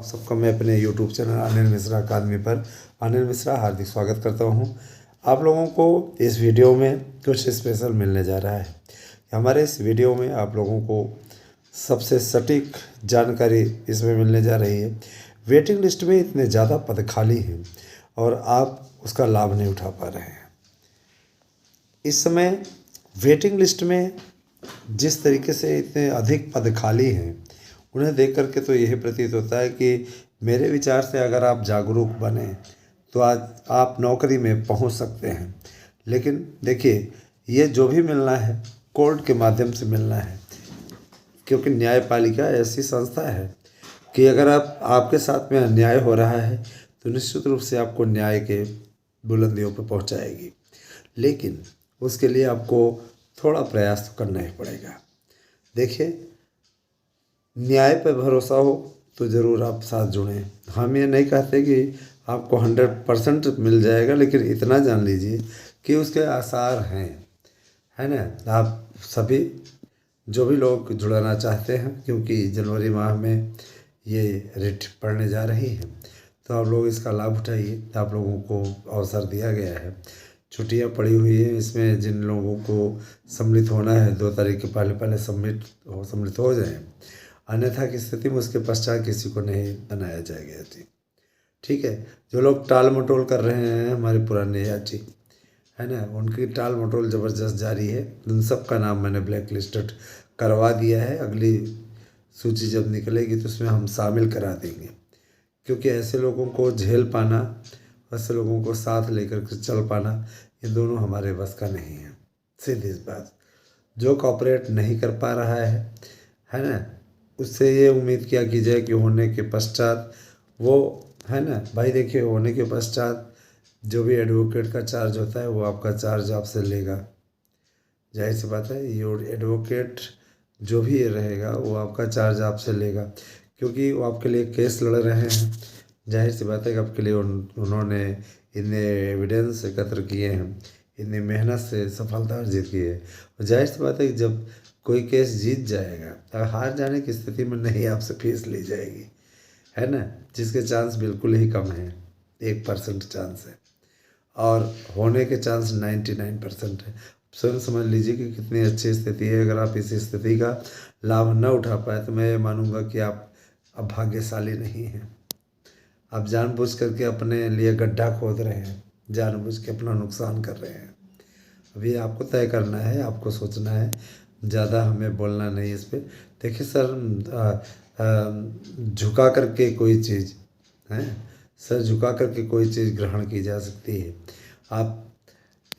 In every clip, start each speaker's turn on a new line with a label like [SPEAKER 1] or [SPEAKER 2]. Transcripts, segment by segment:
[SPEAKER 1] सबका मैं अपने YouTube चैनल अनिल मिश्रा अकादमी पर अनिल मिश्रा हार्दिक स्वागत करता हूं। आप लोगों को इस वीडियो में कुछ स्पेशल मिलने जा रहा है। हमारे इस वीडियो में आप लोगों को सबसे सटीक जानकारी इसमें मिलने जा रही है। वेटिंग लिस्ट में इतने ज़्यादा पद खाली हैं और आप उसका लाभ नहीं उठा पा रहे हैं। इस समय वेटिंग लिस्ट में जिस तरीके से इतने अधिक पद खाली हैं, उन्हें देख करके तो यही प्रतीत होता है कि मेरे विचार से अगर आप जागरूक बने तो आज आप नौकरी में पहुंच सकते हैं। लेकिन देखिए, ये जो भी मिलना है कोर्ट के माध्यम से मिलना है, क्योंकि न्यायपालिका ऐसी संस्था है कि अगर आपके साथ में अन्याय हो रहा है तो निश्चित रूप से आपको न्याय के बुलंदियों पर पहुंचाएगी। लेकिन उसके लिए आपको थोड़ा प्रयास तो करना ही पड़ेगा। देखिए, न्याय पर भरोसा हो तो ज़रूर आप साथ जुड़ें। हम ये नहीं कहते कि आपको 100% मिल जाएगा, लेकिन इतना जान लीजिए कि उसके आसार हैं, है ना। आप सभी जो भी लोग जुड़ना चाहते हैं, क्योंकि जनवरी माह में ये रिट पढ़ने जा रही हैं, तो आप लोग इसका लाभ उठाइए। आप लोगों को अवसर दिया गया है, छुट्टियां पड़ी हुई हैं। इसमें जिन लोगों को सम्मिलित होना है 2 तारीख के पहले सम्मिलित हो जाएं, अन्यथा की स्थिति में उसके पश्चात किसी को नहीं बनाया जाएगा। जी ठीक है। जो लोग टाल मटोल कर रहे हैं, हमारे पुराने यात्री है ना, उनकी टाल मटोल ज़बरदस्त जारी है। उन सब का नाम मैंने ब्लैक लिस्टेड करवा दिया है। अगली सूची जब निकलेगी तो उसमें हम शामिल करा देंगे, क्योंकि ऐसे लोगों को झेल पाना, ऐसे लोगों को साथ लेकर के चल पाना, ये दोनों हमारे बस का नहीं है। सीधी सी बात, जो कॉपरेट नहीं कर पा रहा है ना, उससे ये उम्मीद किया कीजिए कि होने के पश्चात वो, है ना भाई, देखिए होने के पश्चात जो भी एडवोकेट का चार्ज होता है वो आपका चार्ज आपसे लेगा। जाहिर सी बात है, ये एडवोकेट जो भी ये रहेगा वो आपका चार्ज आपसे लेगा, क्योंकि वो आपके लिए केस लड़ रहे हैं। जाहिर सी बात है कि आपके लिए उन्होंने इतने एविडेंस एकत्र किए हैं, इतनी मेहनत से सफलता अर्जित की है। और जाहिर सी बात है कि जब कोई केस जीत जाएगा, अगर हार जाने की स्थिति में नहीं आपसे फीस ली जाएगी, है ना, जिसके चांस बिल्कुल ही कम है। 1% चांस है और होने के चांस 99% है। स्वयं समझ लीजिए कि कितनी अच्छी स्थिति है। अगर आप इस स्थिति का लाभ न उठा पाए तो मैं ये मानूंगा कि आप अब भाग्यशाली नहीं हैं। आप जानबूझ करके अपने लिए गड्ढा खोद रहे हैं, जानबूझ के अपना नुकसान कर रहे हैं। अभी आपको तय करना है, आपको सोचना है, ज़्यादा हमें बोलना नहीं इस पर। देखिए सर, झुका करके कोई चीज़ है, सर झुका करके कोई चीज़ ग्रहण की जा सकती है। आप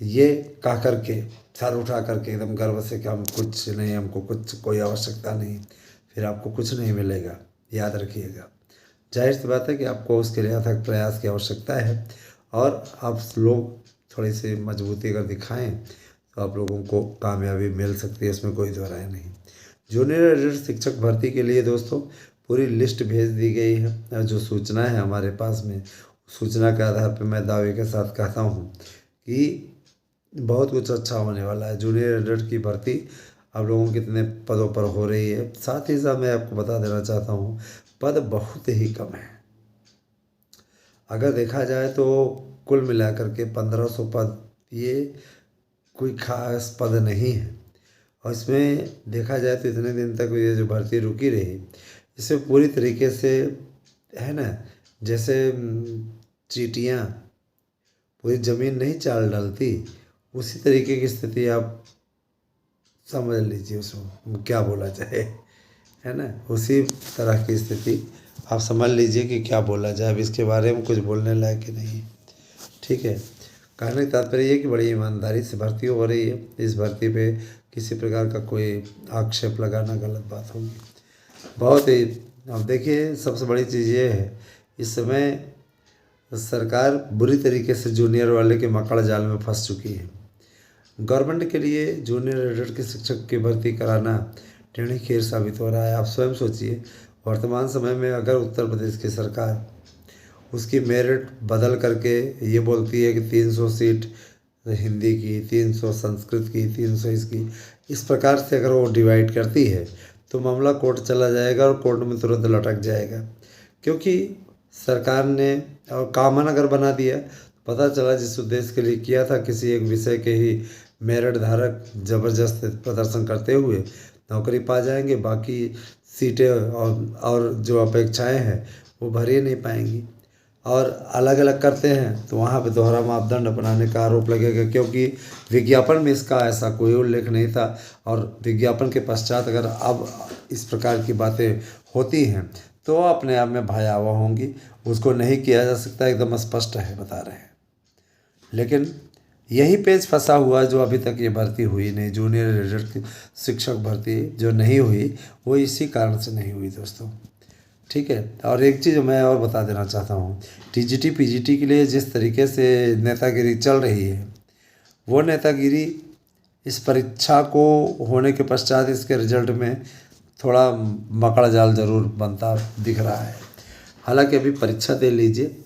[SPEAKER 1] ये कह करके सर उठा करके एकदम गर्व से कि हम कुछ नहीं, हमको कुछ कोई आवश्यकता नहीं, फिर आपको कुछ नहीं मिलेगा। याद रखिएगा, जाहिर सी बात है कि आपको उसके लिए अथक प्रयास की आवश्यकता है, और आप लोग थोड़ी सी मजबूती अगर दिखाएं तो आप लोगों को कामयाबी मिल सकती है, इसमें कोई दो राय नहीं। जूनियर एडिटर शिक्षक भर्ती के लिए दोस्तों पूरी लिस्ट भेज दी गई है, और जो सूचना है हमारे पास में, सूचना के आधार पर मैं दावे के साथ कहता हूँ कि बहुत कुछ अच्छा होने वाला है। जूनियर एडिटर की भर्ती आप लोगों के कितने पदों पर हो रही है, साथ ही साथ मैं आपको बता देना चाहता हूँ पद बहुत ही कम है। अगर देखा जाए तो कुल मिलाकर के 1500 पद, ये कोई खास पद नहीं है। और इसमें देखा जाए तो इतने दिन तक ये जो भर्ती रुकी रही, इसमें पूरी तरीके से, है ना, जैसे चींटियाँ पूरी ज़मीन नहीं चाल डालती, उसी तरीके की स्थिति आप समझ लीजिए, उसमें क्या बोला जाए, है ना, उसी तरह की स्थिति आप समझ लीजिए कि क्या बोला जाए। अब इसके बारे में कुछ बोलने लायक ही नहीं, ठीक है। कहने का तात्पर्य ये कि बड़ी ईमानदारी से भर्ती हो रही है। इस भर्ती पे किसी प्रकार का कोई आक्षेप लगाना गलत बात होगी, बहुत ही। अब देखिए, सबसे बड़ी चीज़ ये है, इस समय सरकार बुरी तरीके से जूनियर वाले के मकड़ जाल में फंस चुकी है। गवर्नमेंट के लिए जूनियर एडिटर के शिक्षक की भर्ती कराना टेढ़ी खीर साबित हो रहा है। आप स्वयं सोचिए, वर्तमान समय में अगर उत्तर प्रदेश की सरकार उसकी मेरिट बदल करके ये बोलती है कि 300 सीट हिंदी की, 300 संस्कृत की, 300 इसकी, इस प्रकार से अगर वो डिवाइड करती है तो मामला कोर्ट चला जाएगा और कोर्ट में तुरंत लटक जाएगा। क्योंकि सरकार ने और कॉमन अगर बना दिया, पता चला जिस उद्देश्य के लिए किया था, किसी एक विषय के ही मेरिट धारक ज़बरदस्त प्रदर्शन करते हुए नौकरी पा जाएंगे, बाकी सीटें और जो अपेक्षाएं हैं वो भर ही नहीं पाएंगी। और अलग अलग करते हैं तो वहाँ पे दोहरा मापदंड अपनाने का आरोप लगेगा, क्योंकि विज्ञापन में इसका ऐसा कोई उल्लेख नहीं था। और विज्ञापन के पश्चात अगर अब इस प्रकार की बातें होती हैं तो अपने आप में भयावह होंगी, उसको नहीं किया जा सकता, एकदम स्पष्ट है, बता रहे हैं। लेकिन यही पेच फंसा हुआ जो अभी तक ये भर्ती हुई नहीं, जूनियर एडेड शिक्षक भर्ती जो नहीं हुई, वो इसी कारण से नहीं हुई दोस्तों। ठीक है। और एक चीज़ मैं और बता देना चाहता हूँ, टीजीटी पीजीटी के लिए जिस तरीके से नेतागिरी चल रही है, वो नेतागिरी इस परीक्षा को होने के पश्चात इसके रिजल्ट में थोड़ा मकड़ जाल जरूर बनता दिख रहा है। हालांकि अभी परीक्षा दे लीजिए,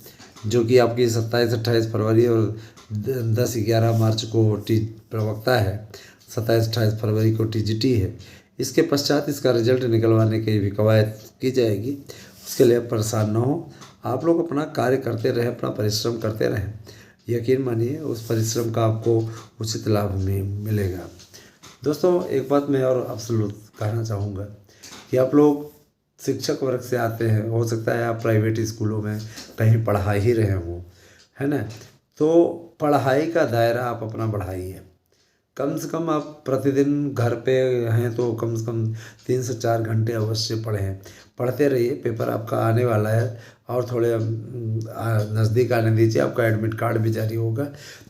[SPEAKER 1] जो कि आपकी 27-28 फरवरी और 10-11 मार्च को प्रवक्ता है, 27-28 फरवरी को टीजीटी है। इसके पश्चात इसका रिजल्ट निकलवाने की भी कवायद की जाएगी। उसके लिए परेशान न हो, आप लोग अपना कार्य करते रहें, अपना परिश्रम करते रहें। यकीन मानिए उस परिश्रम का आपको उचित लाभ मिलेगा। दोस्तों एक बात मैं और आपसे कहना चाहूँगा कि आप लोग शिक्षक वर्ग से आते हैं, हो सकता है आप प्राइवेट स्कूलों में कहीं पढ़ा ही रहे हों, है ना, तो पढ़ाई का दायरा आप अपना बढ़ाइए। कम से कम आप प्रतिदिन घर पे हैं तो कम से कम 3 से 4 घंटे अवश्य पढ़ते रहिए। पेपर आपका आने वाला है और थोड़े नज़दीक आने दीजिए, आपका एडमिट कार्ड भी जारी होगा।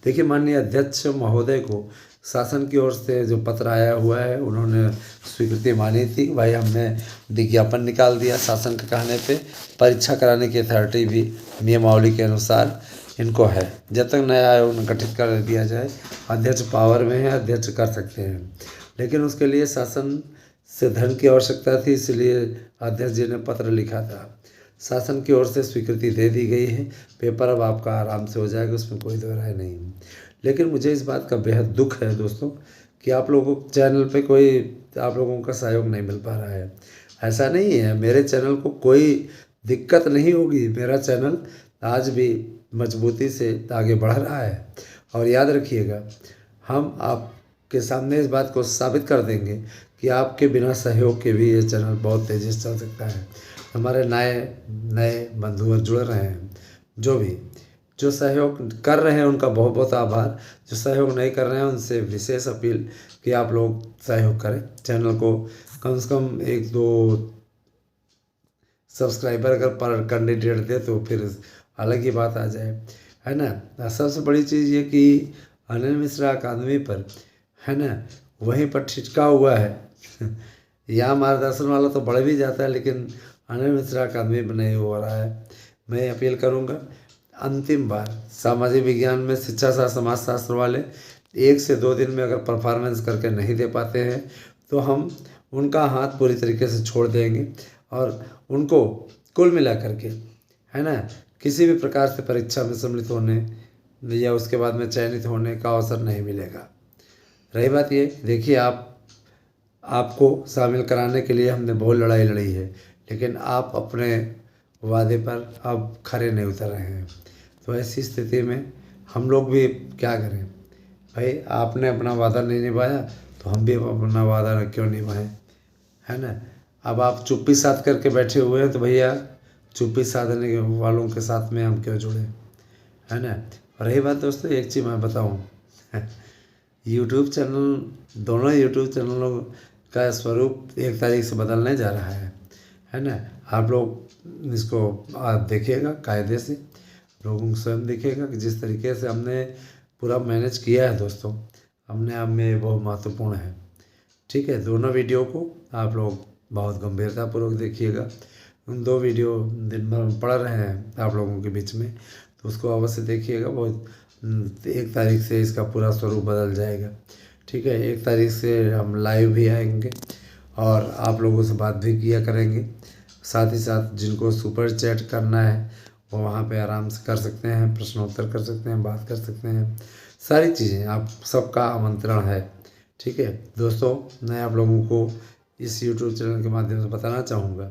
[SPEAKER 1] देखिए माननीय अध्यक्ष महोदय को शासन की ओर से जो पत्र आया हुआ है, उन्होंने स्वीकृति मानी थी, भाई हमने विज्ञापन निकाल दिया शासन के कहने पे, परीक्षा कराने की अथॉरिटी भी नियमावली के अनुसार इनको है। जब तक नया आयोग गठित कर दिया जाए, अध्यक्ष पावर में है, अध्यक्ष कर सकते हैं, लेकिन उसके लिए शासन से धन की आवश्यकता थी, इसलिए अध्यक्ष जी ने पत्र लिखा था। शासन की ओर से स्वीकृति दे दी गई है, पेपर अब आपका आराम से हो जाएगा, उसमें कोई दो राय नहीं। लेकिन मुझे इस बात का बेहद दुख है दोस्तों कि आप लोगों को चैनल पे कोई आप लोगों का सहयोग नहीं मिल पा रहा है। ऐसा नहीं है, मेरे चैनल को कोई दिक्कत नहीं होगी, मेरा चैनल आज भी मजबूती से आगे बढ़ रहा है। और याद रखिएगा, हम आपके सामने इस बात को साबित कर देंगे कि आपके बिना सहयोग के भी ये चैनल बहुत तेज़ी से चल सकता है। हमारे नए बंधु जुड़ रहे हैं, जो सहयोग कर रहे हैं उनका बहुत बहुत आभार, जो सहयोग नहीं कर रहे हैं उनसे विशेष अपील कि आप लोग सहयोग करें। चैनल को कम से कम 1-2 सब्सक्राइबर अगर पर कैंडिडेट दे तो फिर अलग ही बात आ जाए, है ना। सबसे बड़ी चीज़ ये कि अनिल मिश्रा अकादमी पर, है ना, वहीं पर ठिठका हुआ है यहाँ मार्गदर्शन वाला तो बढ़ भी जाता है, लेकिन अनिल मिश्रा अकादमी पर नहीं हो रहा है। मैं अपील करूँगा, अंतिम बार सामाजिक विज्ञान में शिक्षा शास्त्र समाजशास्त्र वाले 1 से 2 दिन में अगर परफॉर्मेंस करके नहीं दे पाते हैं तो हम उनका हाथ पूरी तरीके से छोड़ देंगे और उनको कुल मिला करके, है ना, किसी भी प्रकार से परीक्षा में सम्मिलित होने या उसके बाद में चयनित होने का अवसर नहीं मिलेगा। रही बात ये, देखिए आपको शामिल कराने के लिए हमने बहुत लड़ाई लड़ी है, लेकिन आप अपने वादे पर अब खरे नहीं उतर रहे हैं। तो ऐसी स्थिति में हम लोग भी क्या करें भाई, आपने अपना वादा नहीं निभाया तो हम भी अपना वादा क्यों निभाएं, है ना। अब आप चुप्पी साध करके बैठे हुए हैं तो भैया चुप्पी साधने वालों के साथ में हम क्यों जुड़े, है ना। रही बात दोस्तों, एक चीज़ मैं बताऊं यूट्यूब चैनल, दोनों यूट्यूब चैनलों का स्वरूप 1 तारीख से बदलने जा रहा है ना। आप लोग इसको आप देखिएगा, कायदे से लोगों स्वयं देखिएगा कि जिस तरीके से हमने पूरा मैनेज किया है दोस्तों, अपने आप में बहुत महत्वपूर्ण है। ठीक है, दोनों वीडियो को आप लोग बहुत गंभीरतापूर्वक देखिएगा। उन 2 वीडियो दिन भर पड़ रहे हैं आप लोगों के बीच में, तो उसको अवश्य देखिएगा। बहुत 1 तारीख से इसका पूरा स्वरूप बदल जाएगा। ठीक है, 1 तारीख से हम लाइव भी आएंगे और आप लोगों से बात भी किया करेंगे। साथ ही साथ जिनको सुपर चैट करना है वो वहाँ पे आराम से कर सकते हैं, प्रश्नोत्तर कर सकते हैं, बात कर सकते हैं, सारी चीज़ें आप सबका आमंत्रण है। ठीक है दोस्तों, मैं आप लोगों को इस YouTube चैनल के माध्यम से बताना चाहूँगा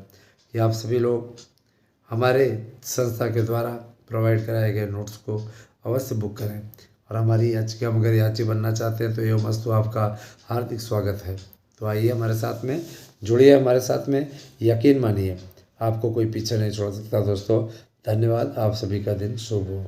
[SPEAKER 1] कि आप सभी लोग हमारे संस्था के द्वारा प्रोवाइड कराए गए नोट्स को अवश्य बुक करें। और हमारी याचिका अगर याची बनना चाहते हैं तो एवमस्तु आपका हार्दिक स्वागत है। तो आइए हमारे साथ में जुड़िए, हमारे साथ में, यकीन मानिए आपको कोई पीछे नहीं छोड़ सकता। दोस्तों धन्यवाद, आप सभी का दिन शुभ हो।